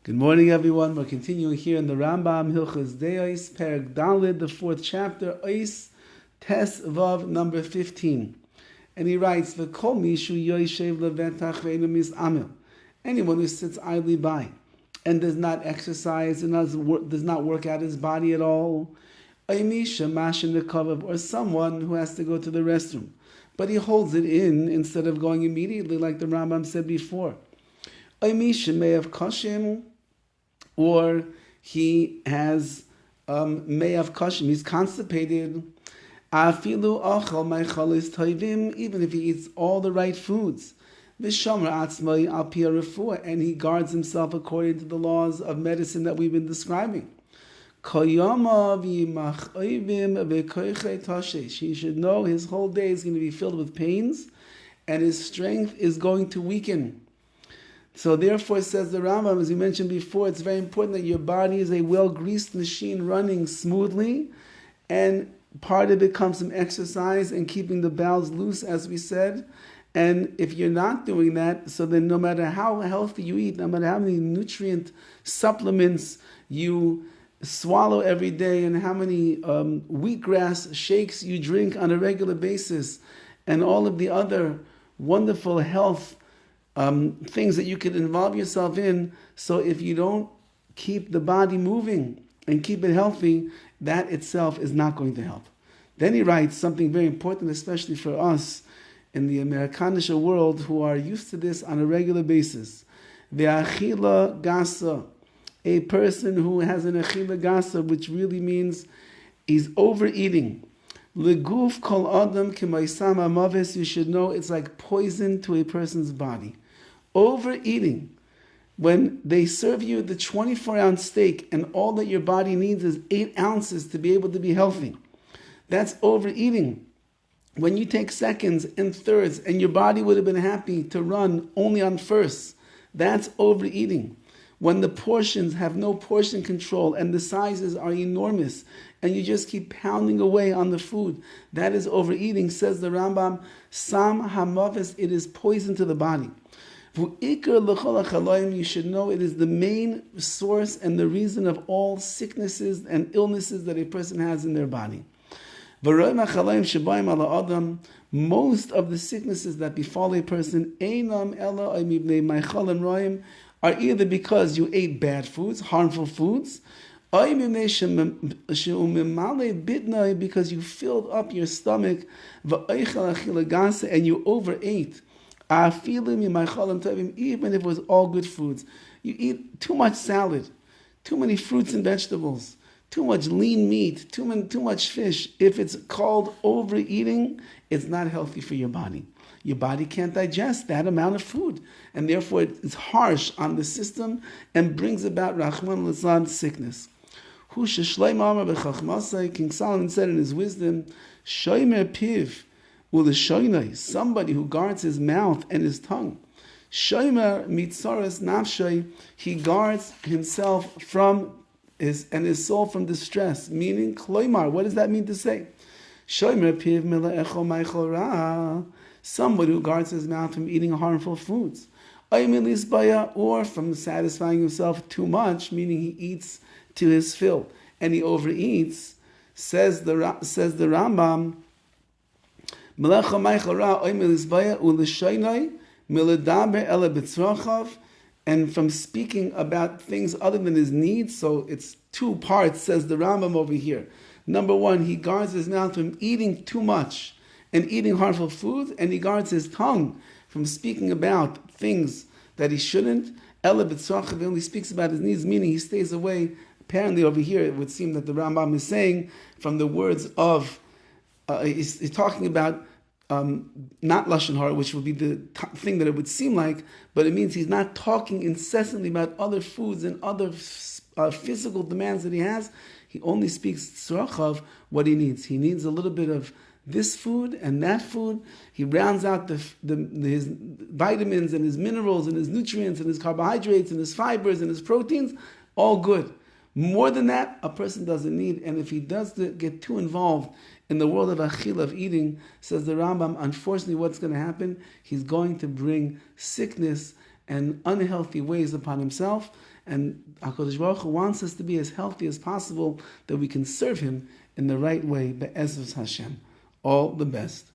Good morning, everyone. We're continuing here in the RAMBAM Hilchos Deos, Perek Daled, the fourth chapter, Ois Tes Vav, number 15. And he writes, V'kol mishu yoishev levetach ve'enu mis'amil. Anyone who sits idly by and does not exercise and does not work out his body at all, or someone who has to go to the restroom, but he holds it in instead of going immediately, like the Rambam said before. Or he has me'av kashim, he's constipated. Even if he eats all the right foods. And he guards himself according to the laws of medicine that we've been describing. He should know his whole day is going to be filled with pains and his strength is going to weaken. So therefore, says the Rambam, as we mentioned before, it's very important that your body is a well-greased machine running smoothly, and part of it comes from exercise and keeping the bowels loose, as we said. And if you're not doing that, so then no matter how healthy you eat, no matter how many nutrient supplements you swallow every day, and how many wheatgrass shakes you drink on a regular basis, and all of the other wonderful health things that you could involve yourself in. So if you don't keep the body moving and keep it healthy, that itself is not going to help. Then he writes something very important, especially for us in the Amerikanische world who are used to this on a regular basis. The achila gasa, a person who has an achila gasa, which really means he's overeating. Leguf kol adam k'maisam amaves, you should know it's like poison to a person's body. Overeating, when they serve you the 24-ounce steak and all that your body needs is 8 ounces to be able to be healthy, that's overeating. When you take seconds and thirds and your body would have been happy to run only on firsts, that's overeating. When the portions have no portion control and the sizes are enormous and you just keep pounding away on the food, that is overeating. Says the Rambam, Sam hamavis, it is poison to the body. You should know it is the main source and the reason of all sicknesses and illnesses that a person has in their body. Most of the sicknesses that befall a person are either because you ate bad foods, harmful foods, because you filled up your stomach and you overate. Even if it was all good foods. You eat too much salad, too many fruits and vegetables, too much lean meat, too much fish. If it's called overeating, it's not healthy for your body. Your body can't digest that amount of food, and therefore it's harsh on the system and brings about Rahman al sickness. King Solomon said in his wisdom, Shomer Piv, somebody who guards his mouth and his tongue. Shomer mitzaras nafshay, he guards himself from his soul from distress. Meaning, kloimar, what does that mean to say? Shomer piv mila'echo ma'echol ra, somebody who guards his mouth from eating harmful foods. Or from satisfying himself too much, meaning he eats to his fill and he overeats. Says the Rambam, and from speaking about things other than his needs. So it's 2 parts, says the Rambam over here. Number 1, he guards his mouth from eating too much and eating harmful foods, and he guards his tongue from speaking about things that he shouldn't. He only speaks about his needs, meaning he stays away. Apparently over here it would seem that the Rambam is saying from the words of he's talking about not Lashon Hara, which would be the thing that it would seem like, but it means he's not talking incessantly about other foods and other physical demands that he has. He only speaks tzorach of what he needs. He needs a little bit of this food and that food. He rounds out his vitamins and his minerals and his nutrients and his carbohydrates and his fibers and his proteins, all good. More than that, a person doesn't need, and if he does get too involved in the world of achila, of eating, says the Rambam, unfortunately what's going to happen? He's going to bring sickness and unhealthy ways upon himself. And HaKadosh Baruch Hu wants us to be as healthy as possible, that we can serve him in the right way. Be'ezus Hashem. All the best.